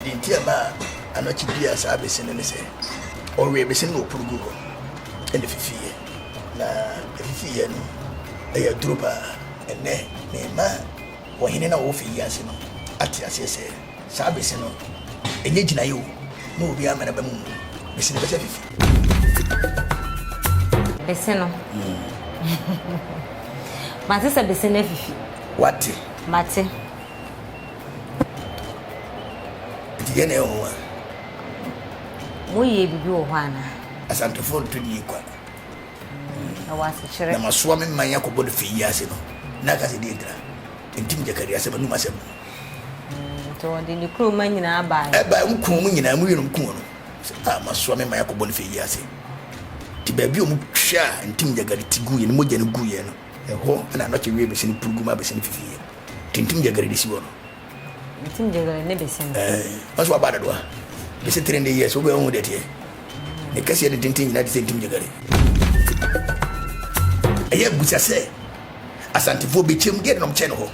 Dintiama Anokye bia sa besene ne se owe besene no purugu ho ene fifiye na fifiye no eya dropa ene ne ma wo hene na wo fi ase no ati ase se sa besene no enye gina yo no obi amana ba mu besene bese fifi besene no mate se besene fifi wate mate yene o mo ye bibi wo hwana asantofo to di kwa na wase chere na masoa me man yakobo do fi ase no na ka se di entra entim jakari ase ba numa asem to de ni kro man nyina ba ba nku mu nyina mu yenu nku no masoa me man yakobo do fi ase ti ba bi o mu twa entim jakari tigu ye no moja no gu ye no eho na Anokye wie be se ni purugu ma be se ni fifi ye tintim jakari de si wo no tintim jakari ne be se maso abada do be se 3 years wo be on de tie ne kasi de tintim nyina de se tintim jakari eye busa se asantifo bechem ge no mche no ho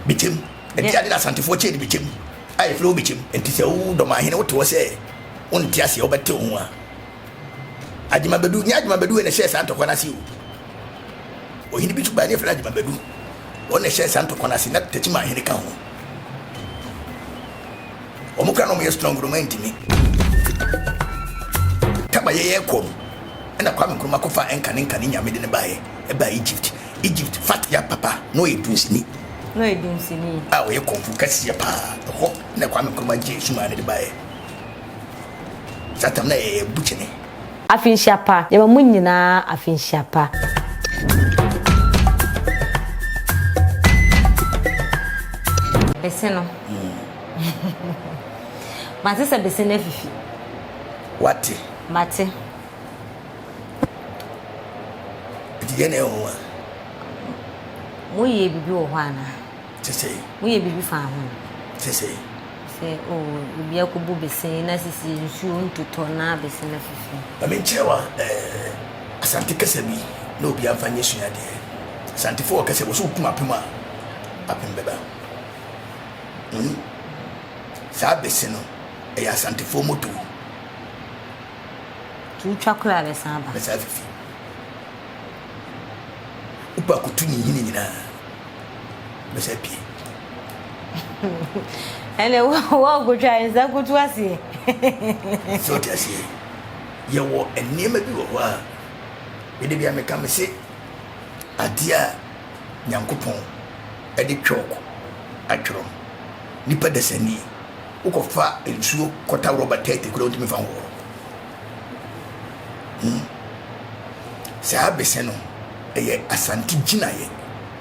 bechem enti ade asantifo che ni bechem ai flo bechem enti se wo do ma hene wo to se won ti ase wo bete ho a adima bedu nya adima bedu ne share santo kwana si o hini bitu ba ne fla adima bedu o ne share santo kwana si na techi ma hene ka ho o mu kra no mo strong romanti mi kaba ye kom ena kwa mkruma kofa enkane nyame de ne bae e ba Egypt fat ya papa no edunsini a we Komfo kasi ya pa ho na kwa mkruma je suma ne de bae satam na e buchene afin pa ye ba munyina afin pa beseno mate se besene fifi wate mate yene o mo ye bibi wo hwana tese mo ye bibi fa ho tese se o bibi akobu besen na sisi nsu ntoto na besen na fifi ba me chewa asante kasa bi na obi amfanye sua de asante fo kasa wo so kuma pema apem beba sa besen no e asante fo moto tu chakula le samba besa fifi upa kutuni hini nyina besa pie ele wo go try za kutu asi so ti asi ye wo enema bi wo ho a be de bia me ka me se adia nyankopon e de twoko atworo nipa desani ukofa ensuo kota roba tete kula ntimi fa ho sa beseno eye asanti gina ye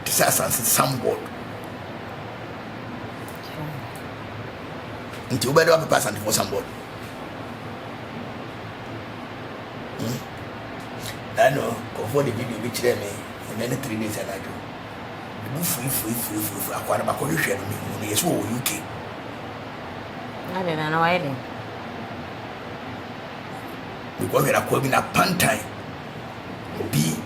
tisa asanti sambod nti ubade wa papa asanti for sambod ano Komfo de video bi kire me na 3 days anajo bu fu akwara ba ko hwehwe no me yeso wo UK ade na waide bi ko hwera ko bi na pantai obi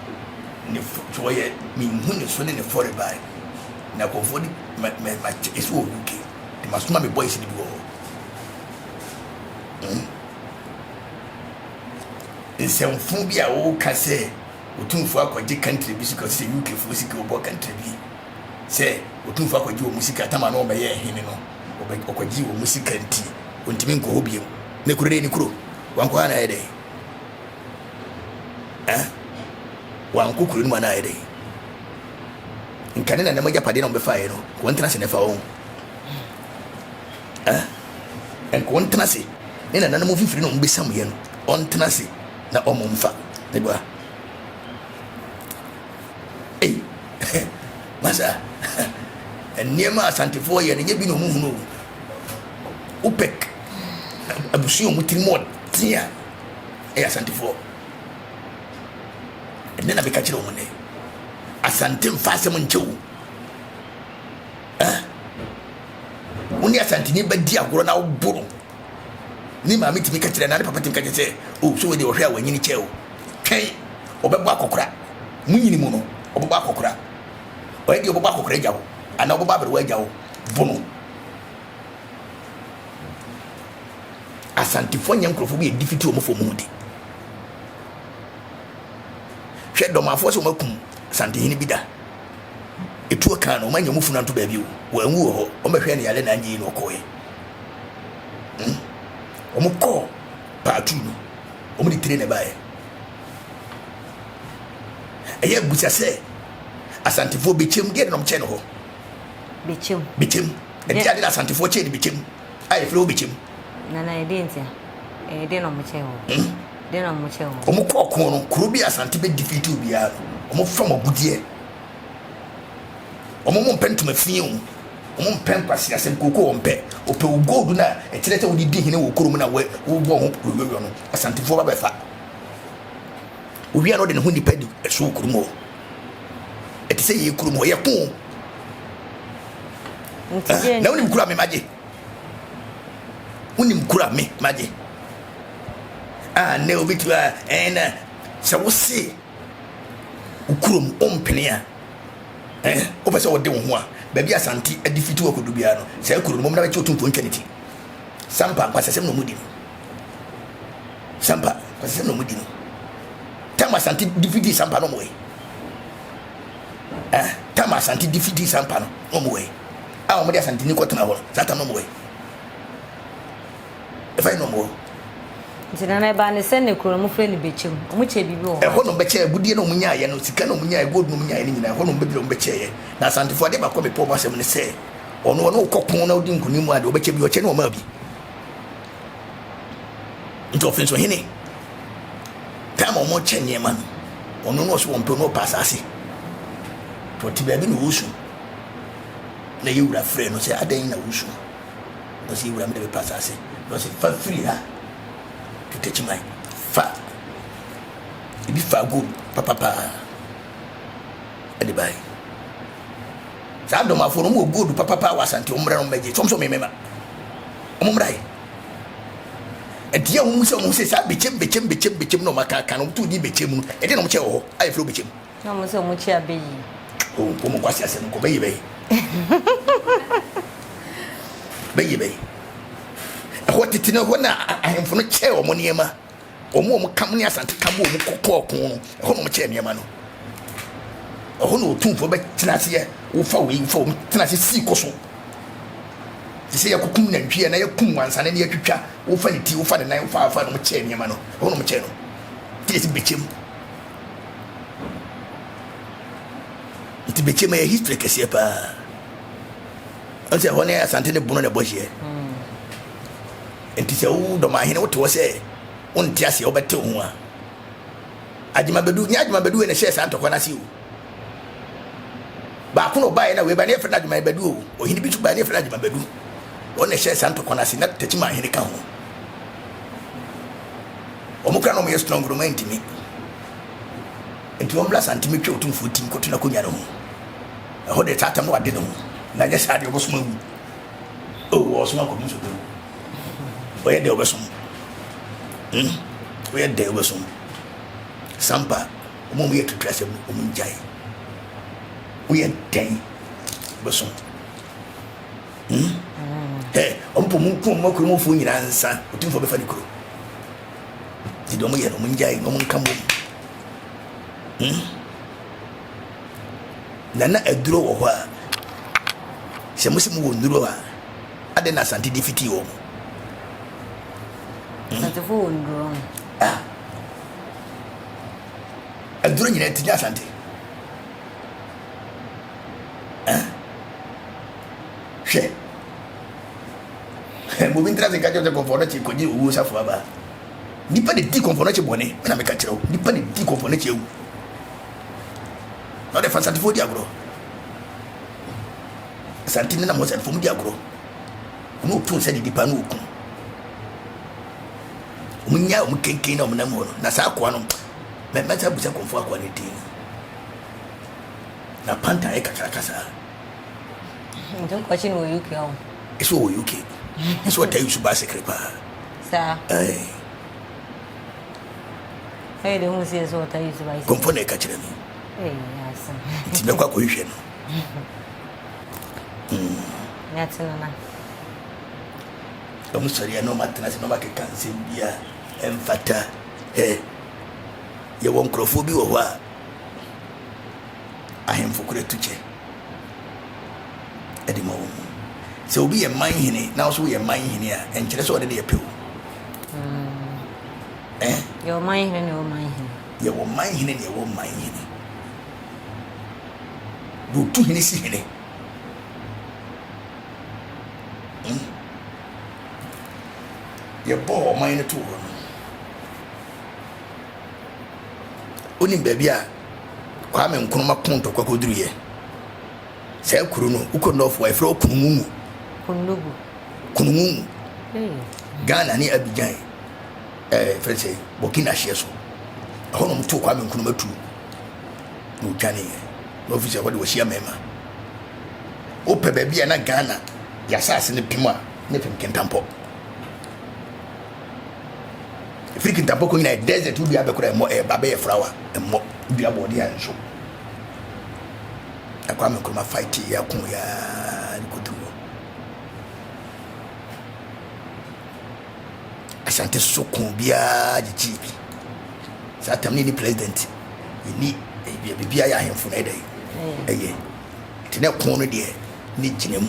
ne foye mi hunu so ne fore bai na Komfo di ma yeso wo UK di masuma me boys di wo nsɛmfo bi a wo ka sɛ otumfo akɔgye country bi sika sɛ UK fo sika obo country bi sɛ otumfo akɔgye wo musika tama no ɔbɛyɛ hene no ɔkɔgye wo musika nti ontimi nkɔ hɔ biem ne kuro ni kuro wankɔ ana yɛ dɛ wankɔ kuro ni mu ana yɛ dɛ nkane na namagya pade na ɔbɛfa yɛ no wɔntena se ne fa wɔn ɛnkɔ wɔntena se ne na nanam fifiri na ɔmbɛsam yɛ no ɔntena se na omumfa nebwa masa eniema asantifo ye ne bi no muhunu upek abusuo mutirimo tia asantifo enne na beka kire wo ne asantim fasem nchewu woni asantini badi agoro na woboro ni maami timi ka kire na ne papa timi ka kire o so we de ohwe a wanyini cheo twen obebo akokora munyini mu no obebo akokora o ye de obebo akokora jawo ana obebo abere wa jawo bono asantifo nyam krofo bi edifiti o mo fo mu di hwe domafo so makum santihini bi da etu kan no manya mu funa to ba bi wo anwu ho o mehwe ne yale na anyi no koye o mo ko paatu no o mo di tire ne bae eye busa se asantifo bechem ge no mche no ho bechem enti ade asantifo che ni bechem ai flo bechem na edentia de no mche ho de no mche ho o mo ko ko no kuro bi asante be defeat obi a o mo fam agudie o mo mpentuma fie o mo mpem kwase asem koko o mpe o pe gold na e kirete wo di hine wo kurum na wo bo ho yoyo no asantifo ba befa o wi ano de ne ho nipa di so kurum o e te se ye kurum o ye ko na unim kura me maje unim kura me maje ne obitua na se wo se ukurum ompenia o pese wo de wo ho a ba bia asante adifiti wo kodu bia no se akurum mom na be chotumpo ntwaniti sampa kwasesem no mudi sampa kwasesem no mudi tama asante difiti sampa no moe tama asante difiti sampa no moe a mo de asante ni kotena ho sata no moe e fa no moe ntina ba ne se ne kuro mu fe ni bechem mu che bibi ho ho no beche budie no munya ye no sika no munya ye gold no munya ye ni nyina ho no bebile beche ye na santifo de ba ko be po asem ne se ono kokon na odi nkuni mu ade obeche bi o che no ma bi nto fenso hene tama mo che nyema no ono no so won pe no pasase to ti ba bi no wusu na yewura frɛ no sɛ adan na wusu no sɛ yewura me de pasase no sɛ fa free ha to take my fa ibi fa go papa ade bai sa do ma fo no mo gold papa wa sante omra no meje somso me mema omrai edia wo mu se sa bechem no makaka no to di bechem no ede no mo che ho ai flo bechem no mo se mo che abeyi o mo kwasi asem ko beyi beyi ho titina ho na ahemfo no che o mo niema o mo kam ne asante kam o mo kokko no ho no mo che niema no ho no otumfo be tinase ye wo fa we fa o tinase si ko so se ya kukum na ntwie na yakum wansane ne yatwitwa wo fa ne ti wo fa ne nan fa no mo che niema no ho no mo che no ti esi bechem ti bechem ya history kese pa onse ho ne asante ne bunu ne bohie enti se wo do ma hene wo to se won ti ase wo bete ho a adima bedu nya adima bedu ne share santo kwana si o ba kuno ba na we ba ne fena adima bedu o hini bitu ba ne fena adima bedu o ne share santo kwana si na techi ma hene ka ho o mukra no me strong romanti mi enti wo mbla santimi twa otum 14 ko tuna ko nya no ho de tata mo ade no na je sa de obosoma wu o osoma ko muso do o ye de obosom o ye de obosom sampa o mo ye tutrase o mo njai o ye de obosom o mpo mu ko mo ko mo fu nyina nsa o tum fo be fa ni kuro di do mo ye no mo njai no mo nkambo nana aduro wo ho a se musimu wo nduro a ade na santi difiti wo santifo wo nduro aduro nyina tinya santi hwe mo bin traze ka jote Komfo Anokye koji uwo safo aba nipa de di Komfo Anokye bone na me ka kire wo nipa de di Komfo Anokye wu no de fa santifo di agro santine na mo se fo mu di agro no to se di dipa no okun munya o kenken na o na mo no na sa akwa no me meta busa Komfo akwa ne din na panta e kakakasa ndon kwachi no UK o eso o UK eso ta yusu ba sekrepa sa hey de mo se so ta yusu ba Komfo na e ka kire mi asa ti me kwa ko hwe no Natsana I'm sorry, I know my tenants no market can say beer and fatter. You won't crophobia or what? I am for great to check. At the moment. So be a mine here, now so we are mine here, and just already appeal. Your mind and your mind. You won't mind him and you won't mind him. Do 2 minutes here. Your ball mine too. Only baby, Kwame Nkrumah Konto Kwakodriye. Say Kuruno, who could not for a flow Kunumu. Kunumu. Ghana near Abidjan. French, Burkina Faso. A home to Kwame Nkrumah too. No Johnny, no officer, what was your member? Ope baby and a Ghana, the assassin in Pima, Nipim Kentampo. If you can tampoco in a desert, you will be able to more a baby flower and more be a body and so. I come and fight here, I shan't so cumbia the chief. Saturday, the president, you need a baby. I am for a day. To that corner there, need Jim.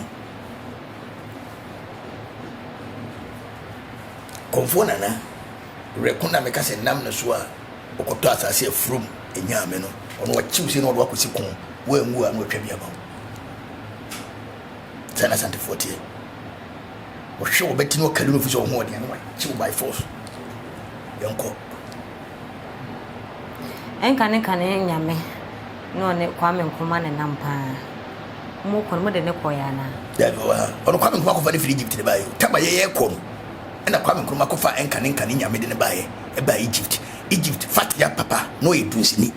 Komfo Nana. Rekuna meka se nam na so a okoto asase afrum enya me no ono wa chiw se no wa kosi kon wa ngu a no twa bia ba sana sante 40 o hwe obeti no kalu no fu so ho de no wa chiw by force yanko enka ne nyame no ne Kwame Nkrumah ne nam pa mo kon mo de ne koya na da wa ono Kwame Nkrumah ko fa de free Egypt de bayo taba ye kon and a Kwame Nkrumah ko fa enka ne nyame de ne baye e ba Egypt fat ya papa no edunsini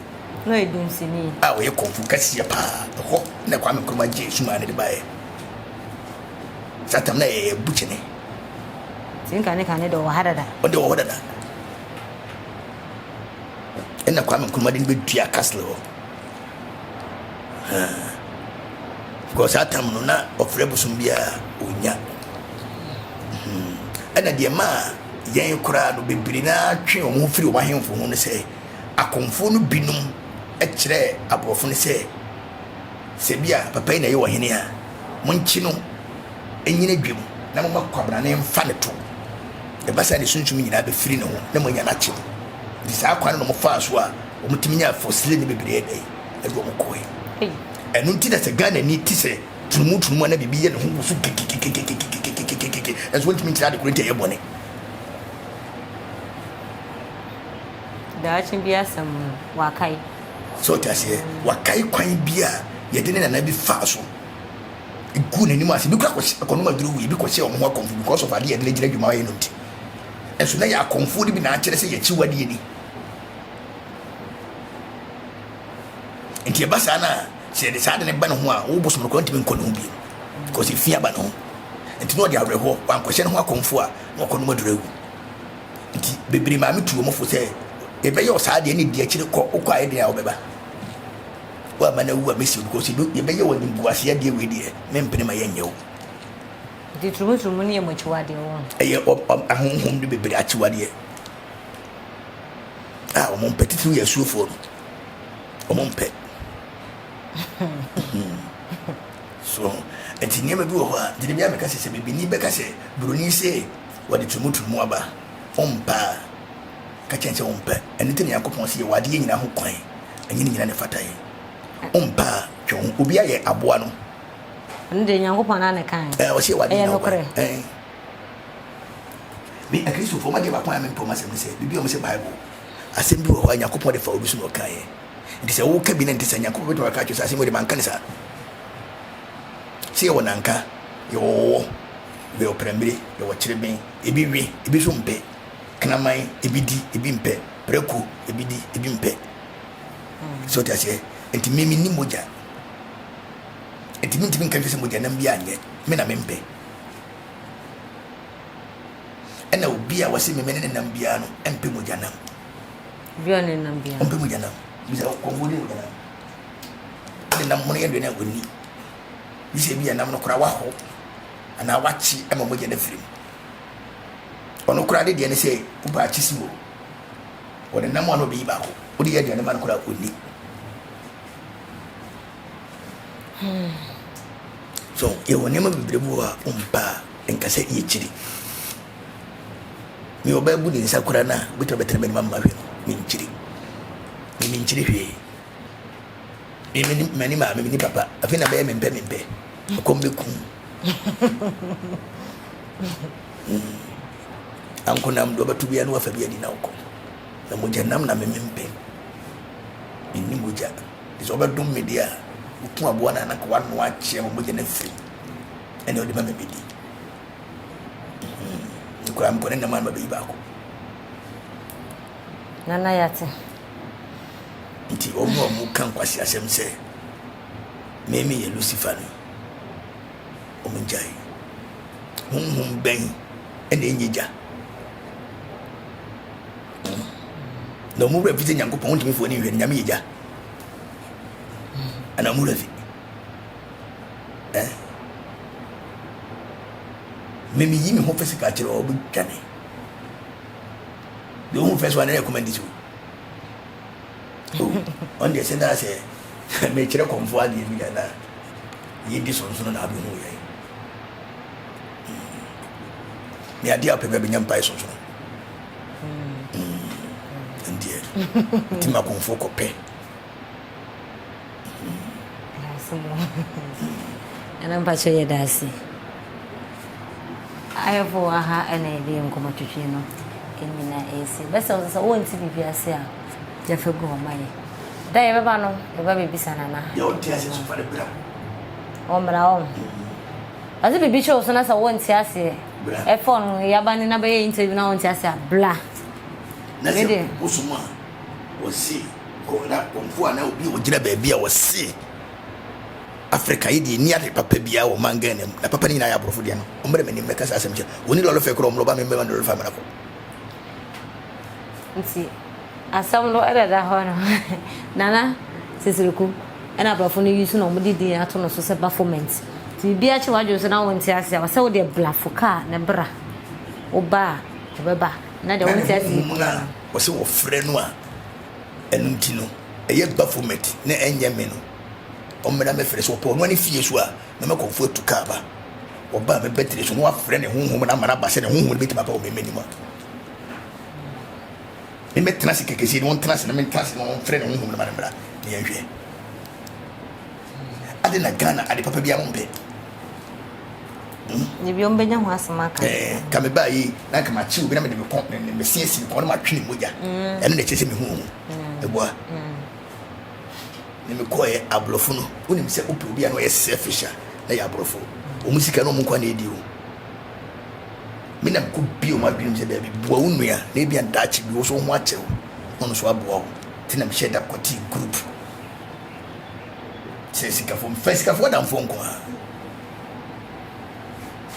ah we konfu kasi ya pa ho na Kwame Nkrumah je suma ne de baye satam na e buchene tinka ne do hadada o de hadada and Kwame Nkrumah de be dua castle because atam no na ofre Bosom bia onya ana de ma yen kura no bebiri na twe o ho firi o mahemfo ho ne se akomfo no binum e kire abrofo ne se bia papa ina ye wo hene a monchi no enyina dwem na mo makwabra na mfa ne to e basa ne sunchum nyina be firi ne ho na mo nya na chi di sa kwan no mo fa so a o mutimi nya fosile ne bebiri e dai e do mo koe enu nti da se Ghana ni ti se tunumu na bibi ye ne ho so as well to me to the great ebony. Dachim bia sam wakai. So to say, wakai kwan bia, ye didn't na be fast. E good any mas because economic drew we because you more confused because of idea the legend you my unit. And so now you are confused be na chere say ye chiwadi ni. Enti e basa na say the sad ne ba no ho a wo bosom ko ntimi nko no bi because if fear ba no enti no de abrehɔ wan kwɛhyɛ no ho akomfo a no kɔ no maduragu enti bebiri ma metuo mo fo sɛ e bɛyɛ o saa de ne di akire kɔ okɔ aye de a obɛba wa ma na wu a mesi because do e bɛyɛ wɔ nimbuase ade we de mempene ma yɛ nyɛw di trumu ne mo chiwade wo ɛyɛ ahonhom de bebiri achiwade ah o mo mpetitu yɛ suofo no o mo mpɛ so enti nyema bi wo ho a de bia meka se bibi ni beka se broni se wade tumutumu aba ompa ka chenche ompa enite ne yakopon se wade ye nyina ho kwan enye nyina ne fataye ompa twa obi aye aboa no nde nyankopon na ne kan o se wade no kore bi akristo fo ma de ba kwan me mpoma se bibi o me se bible asem bi wo ho nyankopon de fa obi so no kan ye nti se wo ka bi na nti se nyankopon be to ka twa asem wo de man kan sa se wo nanka yo be oprembre yo chirebe ebi wi ebi so mpe knaman ebi di ebi mpe preku ebi di ebi mpe so ta se enti mimi ni moja enti mi ntimi kan se moja na mbi anye me na mempe ena obi a wase meme ne nam bia no empe moja nam bia ne nam bia empe moja nam bisa ko ngode moja nam ade nam mo ne yendo na goni bise bia nam no kora wa ho ana wachi ema moja na firim ono kura de ne say uba chisiwo wode nam ano bi ba ko odi ye de ne man kura oni so ye woni ma bibrebu a umpa enkase ye chiri mi oba bu ni sakura na buto betere be mamma hwe mi chiri hwe mani ma mi ni papa afina be mempe kombe kum anko nam do batu bia no wafa bia di na uko na moja nam na mempe inni moja iso ba dum media uku abo na na kwa no ache mo moja na firi ene odi ma mebedi ko am ko ne man ma be ba ko nana yate nti omo kan kwasi asem se memi ye Lucifer no omunjai ben ene nyija no mu represent Nyankopon ntimi fo ni hwe nyame yija ana mu refi memi yimi ho physical kire obu twane the who first one recommend it on the center say me kire Komfo Anokye Kola yi di so na abi hu ye me adi apebe be nyampa so ndie tima Komfo kope ana mpacho ye dasi ayefo aha ena ede nkomo twetwe no kenyina esi besa so wonti bibia se a jafe go maye da ye baba no e baba bibisa nana ya onti ase so fa de bra omra om azi bibi cho so na sa wonti ase e phone ya bani na be interview na wonti ase bla na se osuma osi ko na Komfo na obi ogira ba bia wosi Africa yidi ni ade papa bia wo mangane na papa ni na ya brofo dia no omre meni meka sa asemche woni lolo fe kro omro ba me me lolo fa mara ko nti asam lo era da ho no nana sesreku ena brofo no yusu no mudi din ato no so se performance ti bia che wajo so na wonti ase wa se wo de blafuka na bra oba obeba na de wonti ase wo se wo frɛ no a enu ntino eye performance na enye me no omena me frɛ so po no ani fie so a na me Komfo tuka ba oba me betre so no afrɛ ne honhom na mara ba se ne honhom betima ba o me menima me metna se kekesi no trans na me trans no frɛ ne honhom na mara bra ne yehwe ade na Ghana ade papa bia mo mpe ni bi on benya ho asema ka ka me ba yi na ka ma chi obi na me de me kon me siesi ko na ma twene moja eno na kyese me hu eboa ne me koye ablofo no wonim se opi obi a no ye selfish na ya ablofo o musika no mo kwa na edi o me na ko bi o ma bi nim se da bi boa unua na bi andachi bi wo so ho ache o no so aboa o ti na me share da koti group se sika fo first ka fo da mfo nko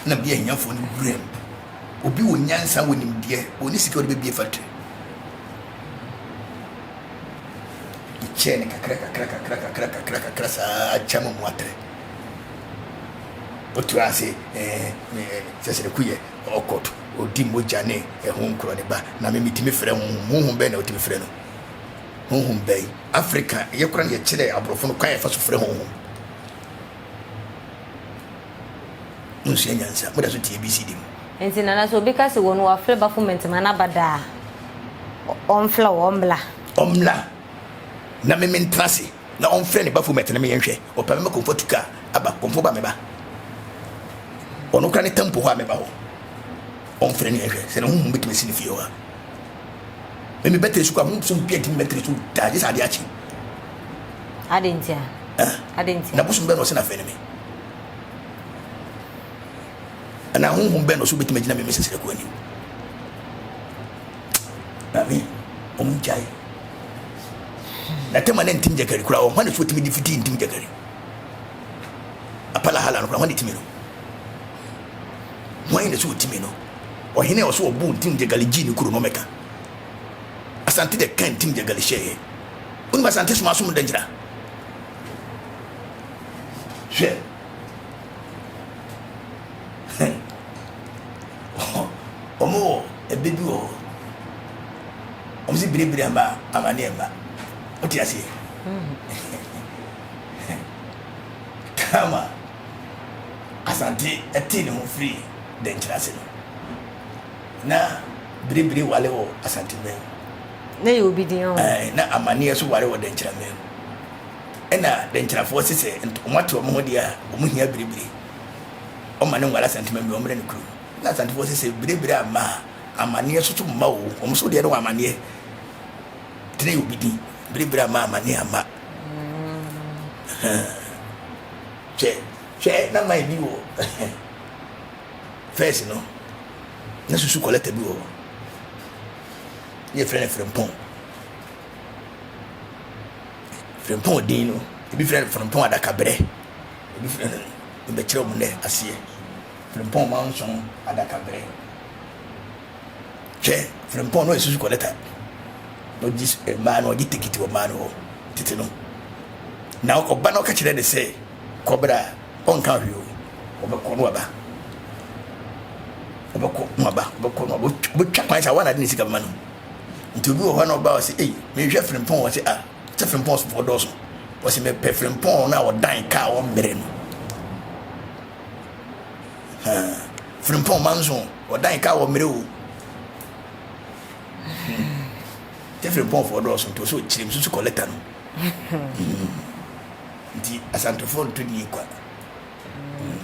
na bi anya fo ni brem obi wo nyansa wonim de oni sika o de bi factory chene kakra sa chama muatre otu ase SuroWiase ye okoto odi moja ne ehun kro ne ba na me mitimi frɛ honhom be na otimi frɛ no honhom be Africa ye kra ne kyerɛ abrofo no kan ye fa so frɛ honhom nsu nyansa mo da so TBCD enti nana so bi ka se wonu wa frɛ performance mana bada onfla omla na me mentrase na on frɛ ne bafo metene me yenhwɛ o pa me Komfo tuka aba Komfo ba me ba ono kra ne tempo ho a me ba ho on frɛ ne yenhwɛ se ne hu betime sini fie ho a me betre su kwa hu so bia tim betre su da je sa de achi adentia na Bosom be no se na fɛ ne me ana hu be no so betime gina me mesese ko ani na me omjai na tema na ntim jagari kura o hwane so timi di fiti ntim jagari apala hala no kura hwane timi no hwane so timi no o hene o so obu ntim jagari jini kuro no meka asante de kan ntim jagari sheye un ma sante so maso dangira she omo a baby or almost biri amba amane mba what you say kama asante etini ho free den chirase no na biri wale wo asante me na you be the na amane so wale wo den chira me ena den chira fo sese omato mo ho dia omo hia biri o mane ngwala asante me o mre ne kru na asante fo sese biri ama amane so to ma wo omo so de no amane tene you be di biri ama amane ama che na mai bi wo first no na susu collecte bi wo ye frempong din no ebi frempong adaka bre ebi frempong be kire mo ne asiye frempong manson adaka bre che frempong no susu collecte no dis man o gitikiti o man o titino na oba no ka kire de say kobra onka hwio obekọ no aba obekọ no obetwa kwan sa wana de sika bama no ntobi wo hɔ na ɔba wɔ sɛ ei mehwɛ frempɔn wɔ sɛ a sɛ frempɔn so fɔ dɔso wɔ sɛ mepɛ frempɔn na ɔdan ka wɔ mmerɛ no frempɔn ma nso ɔdan ka wɔ mmerɛ o sɛ frempɔn fɔ dɔso nto so kyerɛ m susu kɔlɛta no nti asantefo nto ni kwa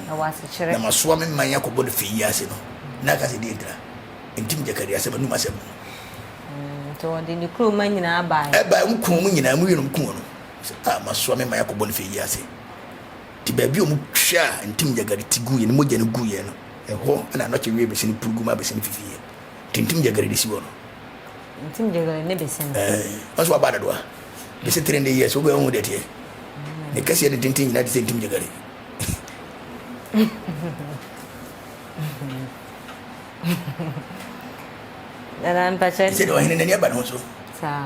na masoa me man yakɔbɔ no fɛ yi ase no na ka sɛ deɛ ntra ntim gyakari asɛm anum asɛm to de ni kru man nyina ba nkum mu nyina mu yinum kun no masoa me man yakɔbɔ no fɛ yi ase ti ba bi o mu twa ntim gyakari ti gu ye no mogya no gu ye no ɛhɔ na anɔkye wie bɛsɛ no purgu ma bɛsɛ no fifiye tintim gyakari de si wɔ no ntim gyakari ne bɛsɛ no maso aba da doa bɛsɛ 3 years wo bɛ hu de tie ne kase de tintim nyina de sɛ ntim gyakari dan pacha se do hene ne aba no so sa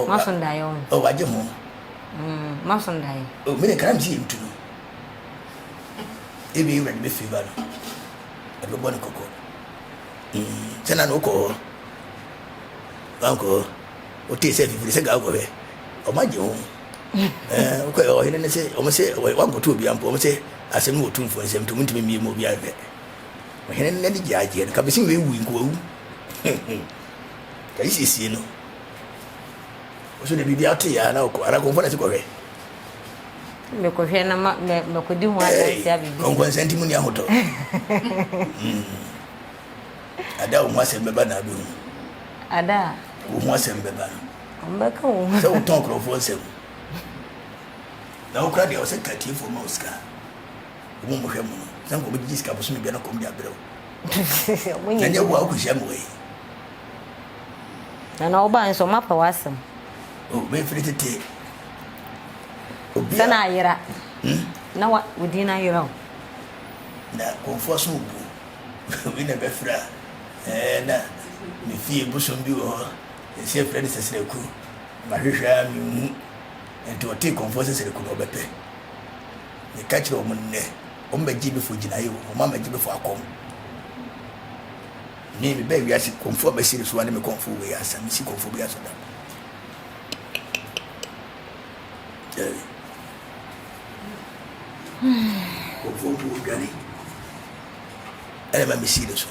masondai o waje mo masondai o me ne kram si ntu no ebi wen be fiba no e be bon koko tena no ko banko o te se fi se ga go be o maje ho o ko o hene ne se o mo se wa go to obi ampo o mo se asem no otumfo nsem to muntimi mi mo bia hwe o hene ne di jaje ka be sin we wu nko wu kai sisi no o so de bibia te ya na ko ara ko fona se ko hwe me ko hwe na me ko di ho asia bibi ko kon senti mu ni ahoto ada o mo asem beba na bi ada o mo asem beba o mbeka o so o ton krofo nsem na o kra de o se kati fo ma oska o mo hwe mu no san ko bi jiska bo so me bia na ko mi abrɛ o na nya wo akuhia mo yi na oba nso mapa wasem o be fritete obi sana ayira na wa udina ayira na Komfo so bu we na be fra na me fie Bosom bi wo se Fred Sasraku ma hwehwa mi mu ento te Komfo Sasraku no bepe ne ka kire o mun ne o mba jibe fo gina yi o mama jibe fo akom ni me be wiase Komfo ba siri so ane me Komfo we asa mi si Komfo bi aso da Komfo bu gani ele ma mi siri so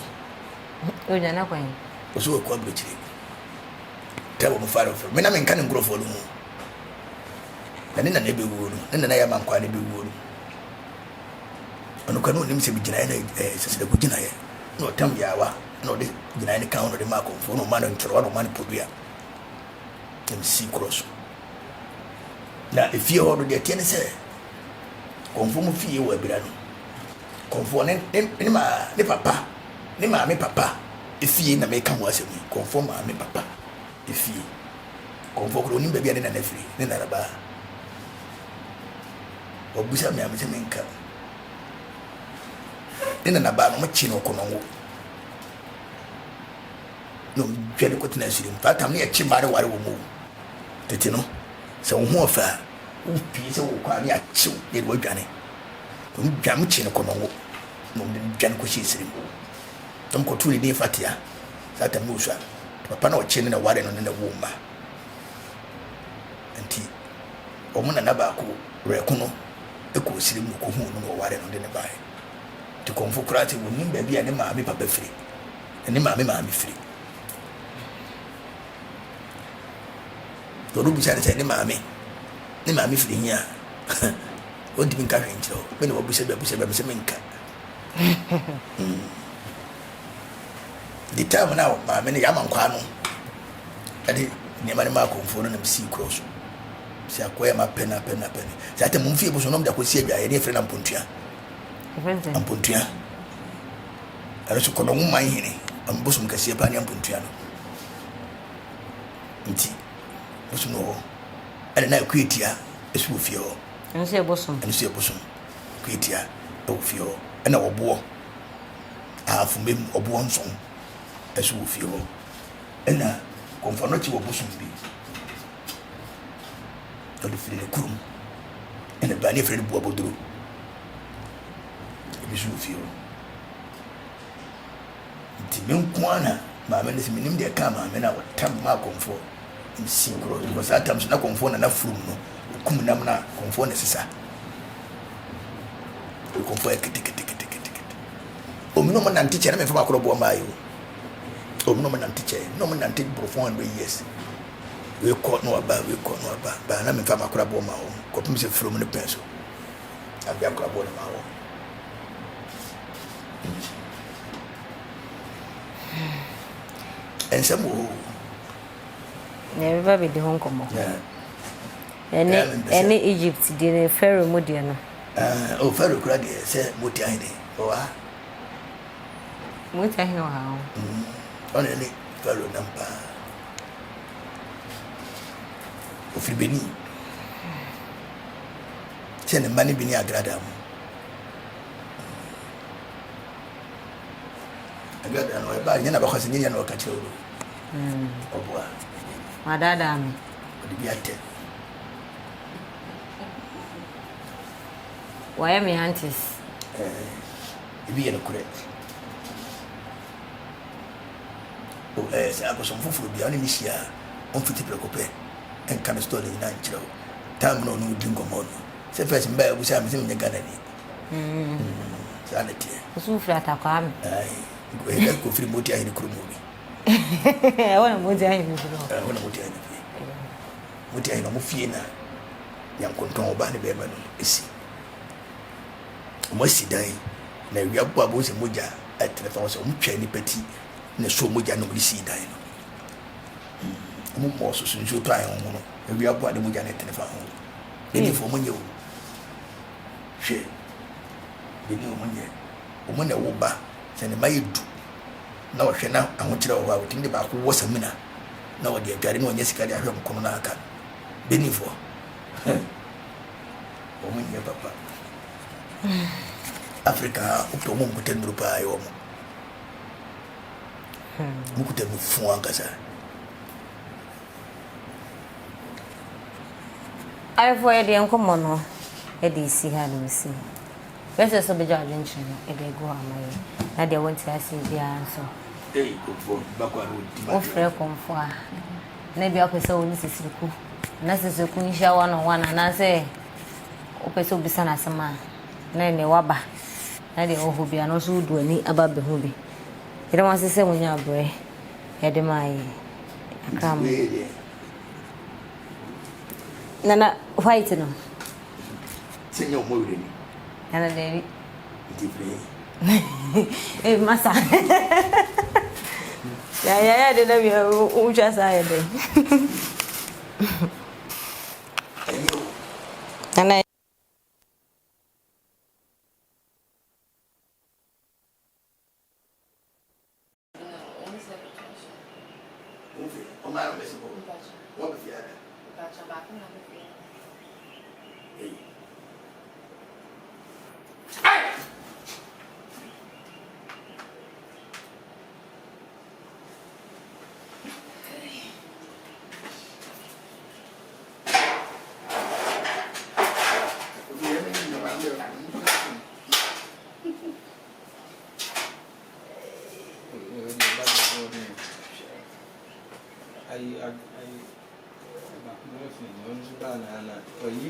o jana kwa yi o so ko abro chire tabo mo faro fo me na me nka ne ngrofo lu mu na ne na be wo no ne na ya man kwa ne be wo no ono kanu nim se bi gina na Sasraku gina ye no tam yawa no de gina ni kan no de ma Komfo no ma no ntro no ma ne podua MC cross na efie ho do de tie ne se Komfo mo fie wo abira no Komfo ne ma ne papa ne ma me papa efie na me kan wo asem Komfo ma me papa efie Komfo ko ni bia ne na nafiri ne na raba obusa me amse me nka ne na ba no chi no ko no no twede ko tena siri mfa tam ne ya chi bare ware wo mu tete no se wo ho fa wo pi se wo kwa ne ya chi ne wo dwane to dwam chi no ko no no de dwane ko chi siri tom ko tu ni fatia Sata Musa, Papa no chin in a warren on the womb. And tea. Omuna Nabako, Rekuno, the Kusim, no warren on the buy. To Komfo Krati will mean baby and mammy papa free. And the mammy free. The room said, the mammy free here. What do you carry into? When you said, Minka. The time now, my many Yaman Quano. I did near my mark for them sea cross. See, I acquire my pen. That the Mumfi was one that could say, I had a friend Ampuntia. Ampuntia. I also call a woman and Bosom Sasraku Ampuntiano. Inti, Bosom no. And I quit here, as with you. And say Bosom. And say Bosom. Quit here, of you. And our boy. I have from him of one song. As with you. And now, Komfo Anokye Bosom be. Not the free room. And the banner friend Bobo. Bisufio nti menkwana ma me nse minim de ka ma me na watam ma Komfo in synchro because at times na Komfo na frum no kum nam na Komfo na sisa Komfo ekiti omino mo nan teacher na me fa makoro bo ma yo omino mo nan teacher no mo nan take profound years we call no aba ba na me fa makoro bo ma o ko pim se frum no penso abia ko bo na ma o and some never be the Hong Kong. Any Egypt did a Pharaoh Mudiano. Oh, Pharaoh Crady said Mutiani. Oh, Mutiano. Only Pharaoh number of Libini. Send the money Bini Agradam. I got an oil, you never has an Indian or catch over. Oh, boy. My dad, Would be at 10. Why am I aunties? Be a correct. Oh, yes, I was some food beyond this year on 50 precope and can store in 9 children. Time no drink of money. Say, first, and bear with some in the garden. Sanity. So flat, I come. Aye, go free motor in the crew movie. I want to move there. I want to move there. What I know, Fiena, young control Banny Beman is. Must die. Now we have Babos and Muja at the thousand Chenny Petty, and so Muja nobody see dying. More so soon you try on one, and we have bought the Muja at the phone. Any for money. She, the new money, woman a woba, send my do. Now, she now, I want you to know think about who was a minute. Now, dear Garden on Jessica, I have Konaka. Benny for woman, your papa. Africa, up to Mukutan Rupa, or Mukutan Fuangasa. I have already uncommon. Eddie see how we see. Best as a big adventure, a day go on my. Now they want to see the answer. Hey, go backward. Oh, Frere Komfo. Maybe up so Sasraku. Sasraku in shower one, and I say, Opeso Bisana Sama. Nene Waba. Now they all who be and also do any about the hobby. You don't want to say when you're brave. Head my come. Nana, white no. Send your movie. Nana, David. Hey, Massa. Yeah, they know you just I and I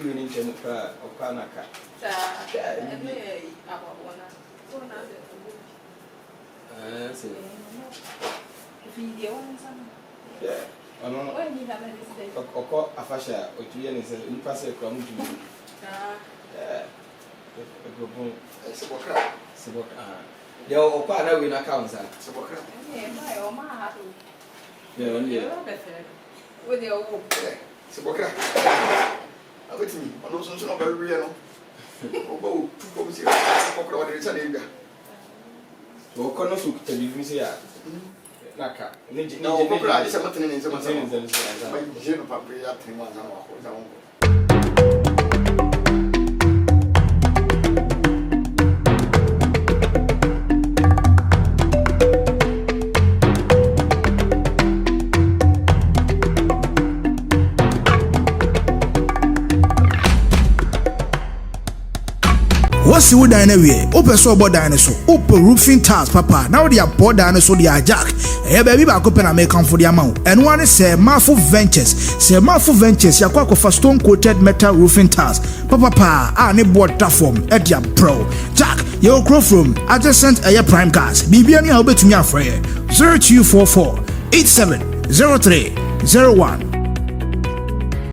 you need to cry or Panaka. Yeah, I don't know. A fascia or 2 years in Passy come to you. They all partner with accounts. With your Saboka. I bet me, I know something about Riano. Oh, go see what is a so, Conosu, tell you, Misia. Naka, no, Papa, is something in some things. My general public up to 1 hour. What's the dine open so board dinosaur, open roofing tiles, papa. Now they are board dinosaur, they are jack. Hey, baby, back open and make come for the amount. And one is Marful Ventures. Say Marful Ventures, ya kwako for stone coated metal roofing tiles. Papa, I need board platform at your pro. Jack, your crow from adjacent air prime cars. BB and your bet to me a 0244 8703 01